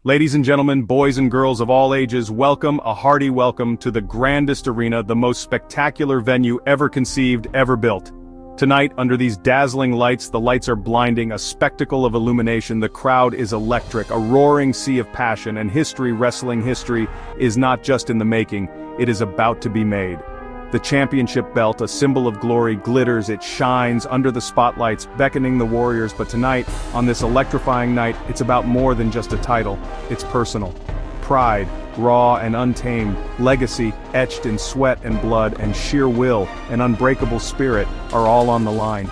Ladies and gentlemen, boys and girls of all ages, welcome, a hearty welcome to the grandest arena, the most spectacular venue ever conceived, ever built. Tonight, under these dazzling lights, the lights are blinding, a spectacle of illumination, the crowd is electric, a roaring sea of passion, and wrestling history, is not just in the making, it is about to be made. The championship belt, a symbol of glory, glitters, it shines under the spotlights, beckoning the warriors, but tonight, on this electrifying night, it's about more than just a title, it's personal. Pride, raw and untamed, legacy, etched in sweat and blood, and sheer will, and unbreakable spirit, are all on the line.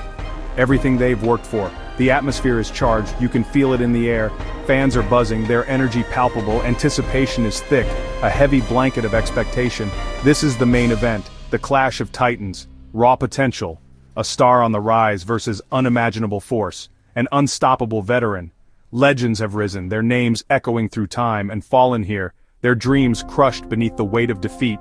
Everything they've worked for. The atmosphere is charged, you can feel it in the air, fans are buzzing, their energy palpable, anticipation is thick, a heavy blanket of expectation. This is the main event. The clash of titans, raw potential, a star on the rise versus unimaginable force, an unstoppable veteran. Legends have risen, their names echoing through time and fallen here, their dreams crushed beneath the weight of defeat.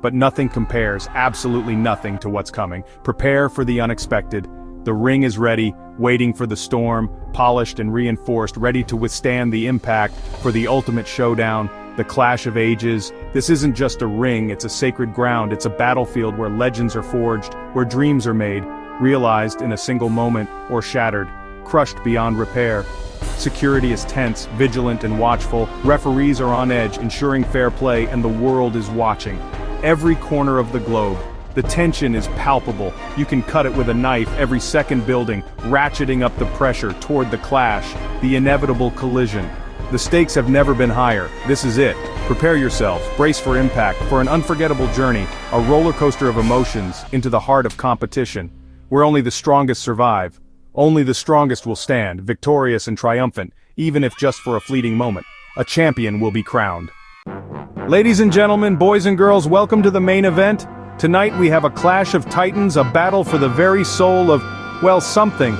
But nothing compares, absolutely nothing, to what's coming. Prepare for the unexpected. The ring is ready, waiting for the storm, polished and reinforced, ready to withstand the impact for the ultimate showdown. The clash of ages. This isn't just a ring, it's a sacred ground, it's a battlefield where legends are forged, where dreams are made, realized in a single moment, or shattered, crushed beyond repair. Security is tense, vigilant and watchful, referees are on edge, ensuring fair play, and the world is watching. Every corner of the globe. The tension is palpable, you can cut it with a knife, every second building, ratcheting up the pressure toward the clash, the inevitable collision. The stakes have never been higher, this is it. Prepare yourselves, brace for impact, for an unforgettable journey, a roller coaster of emotions, into the heart of competition, where only the strongest survive. Only the strongest will stand, victorious and triumphant, even if just for a fleeting moment. A champion will be crowned. Ladies and gentlemen, boys and girls, welcome to the main event. Tonight we have a clash of titans, a battle for the very soul of, well, something.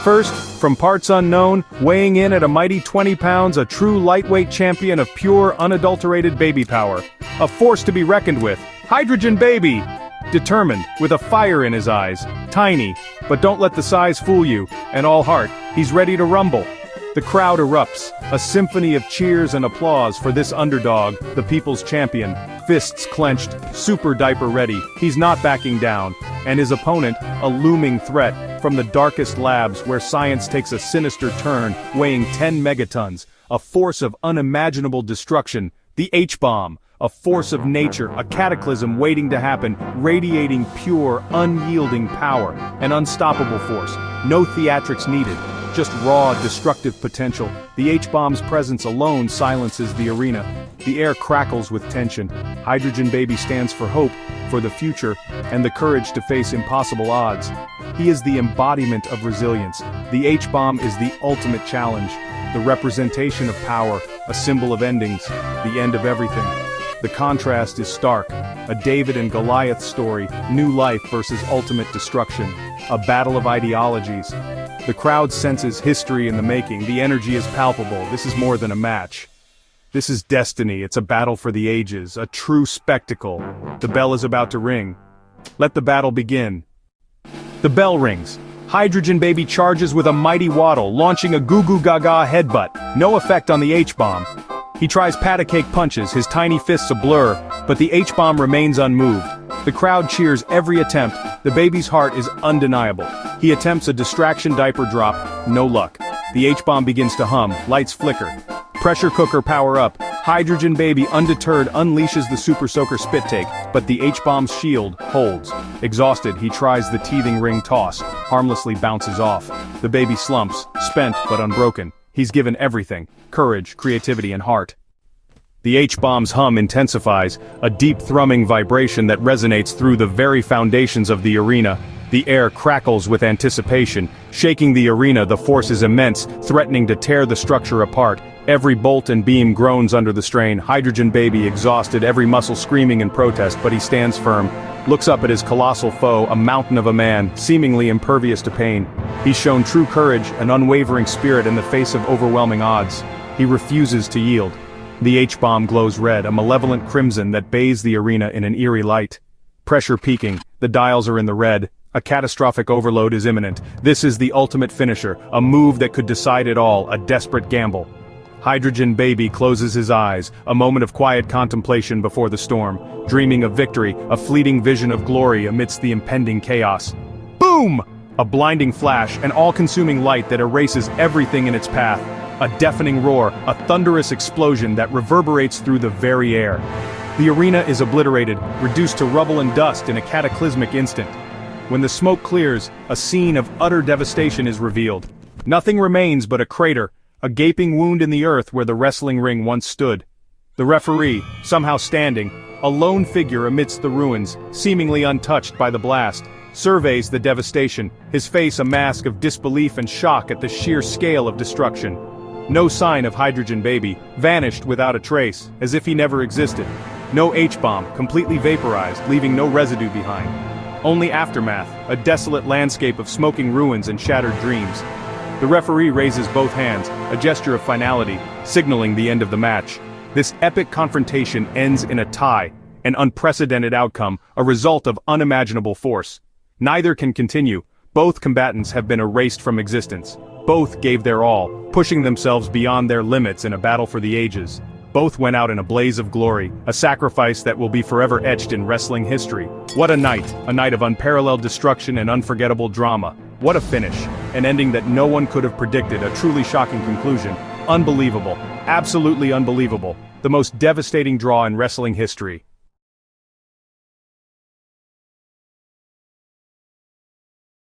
First, from parts unknown, weighing in at a mighty 20 pounds, a true lightweight champion of pure, unadulterated baby power. A force to be reckoned with. Hydrogen Baby! Determined, with a fire in his eyes. Tiny, but don't let the size fool you. And all heart, he's ready to rumble. The crowd erupts, a symphony of cheers and applause for this underdog, the people's champion. Fists clenched, super diaper ready, he's not backing down. And his opponent, a looming threat, from the darkest labs where science takes a sinister turn, weighing 10 megatons, a force of unimaginable destruction, the H-bomb, a force of nature, a cataclysm waiting to happen, radiating pure, unyielding power, an unstoppable force, no theatrics needed. Just raw, destructive potential. The H-bomb's presence alone silences the arena. The air crackles with tension. Hydrogen Baby stands for hope, for the future, and the courage to face impossible odds. He is the embodiment of resilience. The H-bomb is the ultimate challenge, the representation of power, a symbol of endings, the end of everything. The contrast is stark, a David and Goliath story, new life versus ultimate destruction, a battle of ideologies. The crowd senses history in the making, the energy is palpable, this is more than a match. This is destiny, it's a battle for the ages, a true spectacle. The bell is about to ring. Let the battle begin. The bell rings. Hydrogen Baby charges with a mighty waddle, launching a goo-goo-gaga headbutt, no effect on the H-bomb. He tries pat-a-cake punches, his tiny fists a blur, but the H-bomb remains unmoved. The crowd cheers every attempt, the baby's heart is undeniable. He attempts a distraction diaper drop, no luck. The H-bomb begins to hum, lights flicker. Pressure cooker power up, Hydrogen Baby undeterred unleashes the Super Soaker spit take, but the H-bomb's shield holds. Exhausted, he tries the teething ring toss, harmlessly bounces off. The baby slumps, spent but unbroken. He's given everything, courage, creativity and heart. The H-bomb's hum intensifies, a deep thrumming vibration that resonates through the very foundations of the arena. The air crackles with anticipation, shaking the arena. The force is immense, threatening to tear the structure apart. Every bolt and beam groans under the strain. Hydrogen Baby exhausted, every muscle screaming in protest, but he stands firm. Looks up at his colossal foe, a mountain of a man, seemingly impervious to pain. He's shown true courage, an unwavering spirit in the face of overwhelming odds. He refuses to yield. The H-bomb glows red, a malevolent crimson that bathes the arena in an eerie light. Pressure peaking, the dials are in the red. A catastrophic overload is imminent. This is the ultimate finisher, a move that could decide it all, a desperate gamble. Hydrogen Baby closes his eyes, a moment of quiet contemplation before the storm, dreaming of victory, a fleeting vision of glory amidst the impending chaos. Boom! A blinding flash, an all-consuming light that erases everything in its path. A deafening roar, a thunderous explosion that reverberates through the very air. The arena is obliterated, reduced to rubble and dust in a cataclysmic instant. When the smoke clears, a scene of utter devastation is revealed. Nothing remains but a crater, a gaping wound in the earth where the wrestling ring once stood. The referee, somehow standing, a lone figure amidst the ruins, seemingly untouched by the blast, surveys the devastation, his face a mask of disbelief and shock at the sheer scale of destruction. No sign of Hydrogen Baby, vanished without a trace, as if he never existed. No H-bomb, completely vaporized, leaving no residue behind. Only aftermath, a desolate landscape of smoking ruins and shattered dreams. The referee raises both hands, a gesture of finality, signaling the end of the match. This epic confrontation ends in a tie, an unprecedented outcome, a result of unimaginable force. Neither can continue, both combatants have been erased from existence. Both gave their all, pushing themselves beyond their limits in a battle for the ages. Both went out in a blaze of glory, a sacrifice that will be forever etched in wrestling history. What a night of unparalleled destruction and unforgettable drama. What a finish, an ending that no one could have predicted, a truly shocking conclusion. Unbelievable, absolutely unbelievable, the most devastating draw in wrestling history.